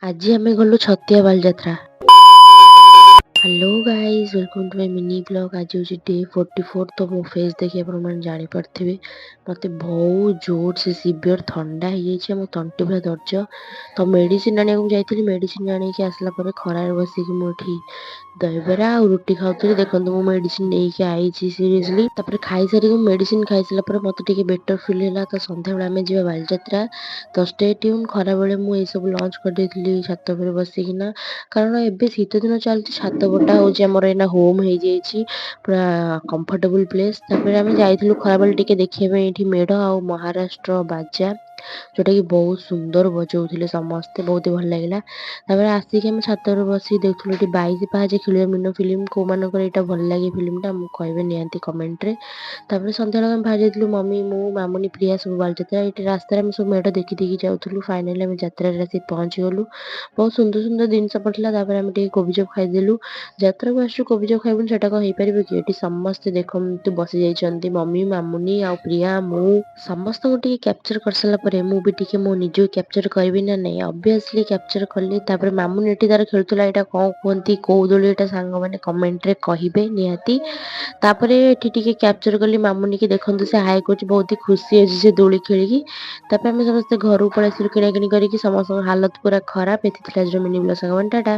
ଆଜି ଆମେ ଗଲୁ Chhatia Baliyatra. Hello guys, welcome to my mini vlog. ଆଜି ହେଉଛି ଡେ 44। ତ ମୋ ଫେସ୍ ଦେଖି ଆପଣମାନେ ଜାଣିପାରୁଥିବେ ମୋତେ ବହୁତ ଜୋର ସେ ସିଭିୟର ଥଣ୍ଡା ହେଇଯାଇଛି। ମୋ ତଣ୍ଟି ପୁରା ଦର୍ଜ। ତ ମେଡ଼ିସିନ ଆଣିବାକୁ ଯାଇଥିଲି। ମେଡ଼ିସିନ ଆଣିକି ଆସିଲା ପରେ ଖରାରେ ବସିକି ମୁଁ ଏଠି ଦହିବରା ଆଉ ରୁଟି ଖାଉଥିଲି। ଦେଖନ୍ତୁ ମୁଁ ମେଡ଼ିସିନ ନେଇକି ଆଇଛି ସିରିୟସଲି। ତାପରେ ଖାଇସାରିକି ମେଡ଼ିସିନ ଖାଇସାରିଲା ପରେ ମୋତେ ଟିକେ ବେଟର ଫିଲ୍ ହେଲା। ତ ସନ୍ଧ୍ୟାବେଳେ ଆମେ ଯିବା ବାଲିଯାତ୍ରା। ତ ଷ୍ଟେ ଟ୍ୟୁନ୍। ଖରାବେଳେ ମୁଁ ଏଇସବୁ ଲଞ୍ଚ କରିଦେଇଥିଲି ଛାତ ଉପରେ ବସିକିନା, କାରଣ ଏବେ ଶୀତ ଦିନ ଚାଲିଛି। ଛାତ ଉପରଟା ହେଉଛି ଆମର ଏଇନା ହୋମ୍ ହେଇଯାଇଛି, ପୁରା କମ୍ଫର୍ଟେବୁଲ୍ ପ୍ଲେସ୍। ତାପରେ ଆମେ ଯାଇଥିଲୁ ଖରାବେଳେ ଟିକେ ଦେଖିବା ପାଇଁ ଏଇଠି ମେଢ଼ ଆଉ ମହାରାଷ୍ଟ୍ର ବାଜା, ଯେଉଁଟାକି ବହୁତ ସୁନ୍ଦର ବଜାଉଥିଲେ ସମସ୍ତେ, ବହୁତ ଭଲ ଲାଗିଲା। ତାପରେ ଆସିକି ଆମେ ଛାତ ଉପରେ ବସିକି ଦେଖୁଥିଲୁ ଏଠି 22 ପାହାଚ ଖେଳିବ ମିନ ଫିଲ୍ମ। କେଉଁମାନଙ୍କର ଏଇଟା ଭଲ ଲାଗେ ଫିଲ୍ମଟା ମୁଁ କହିବେ ନିହାତି କମେଣ୍ଟରେ। ତାପରେ ସନ୍ଧ୍ୟାବେଳେ ଆମେ ବାହାରି ଯାଇଥିଲୁ, ମମି, ମୁଁ, ମାମୁନି, ପ୍ରିୟା ସବୁ ବାଲିଯାତ୍ରା। ଏଇଠି ରାସ୍ତାରେ ଆମେ ସବୁ ମେଢ଼ ଦେଖି ଦେଖି ଯାଉଥିଲୁ। ଫାଇନାଲି ଆମେ ଯାତ୍ରାରେ ଆସି ପହଞ୍ଚିଗଲୁ। ବହୁତ ସୁନ୍ଦର ସୁନ୍ଦର ଜିନିଷ ପଡ଼ିଥିଲା। ତାପରେ ଆମେ ଟିକେ କୋବିଚପ୍ ଖାଇଦେଲୁ। ଯାତ୍ରାକୁ ଆସିଛୁ କୋବିଚପ୍ ଖାଇବୁନି, ସେଇଟା କ'ଣ ହେଇପାରିବ କି? ଏଠି ସମସ୍ତେ ଦେଖନ୍ତୁ ବସିଯାଇଛନ୍ତି, ମମି, ମାମୁନି ଆଉ ପ୍ରିୟା, ମୁଁ। ସମସ୍ତଙ୍କୁ ଟିକେ କ୍ୟାପଚର କରିସାରିଲା ପରେ ମୁଁ ବି ଟିକେ ମୋ ନିଜକୁ କ୍ୟାପଚର କରିବି ନା ନାହିଁ, ଅବଭିୟସଲି କ୍ୟାପଚର କଲି। ତାପରେ ମାମୁନି ଏଠି ତାର ଖେଳୁଥିଲା, ଏଇଟା କ'ଣ କୁହନ୍ତି, କୋଉ ଦୋଳି ଏଇଟା ସାଙ୍ଗମାନେ କମେଣ୍ଟରେ କହିବେ ନିହାତି। ତାପରେ ଏଠି ଟିକେ କ୍ୟାପଚର କଲି ମାମୁନିକି। ଦେଖନ୍ତୁ ସେ ହାଇ କରୁଛି, ବହୁତ ହି ଖୁସି ଅଛି ସେ ଦୋଳି ଖେଳିକି। ତାପରେ ଆମେ ସମସ୍ତେ ଘରକୁ ପଳେଇ ଆସିଲୁ କିଣାକିଣି କରିକି। ସମସ୍ତଙ୍କ ହାଲତ ପୁରା ଖରାପ। ଏଠି ଥିଲା ଆଜିର ମିନି ବ୍ଲଗ୍ ସାଙ୍ଗମାନେ, ଟାଟା।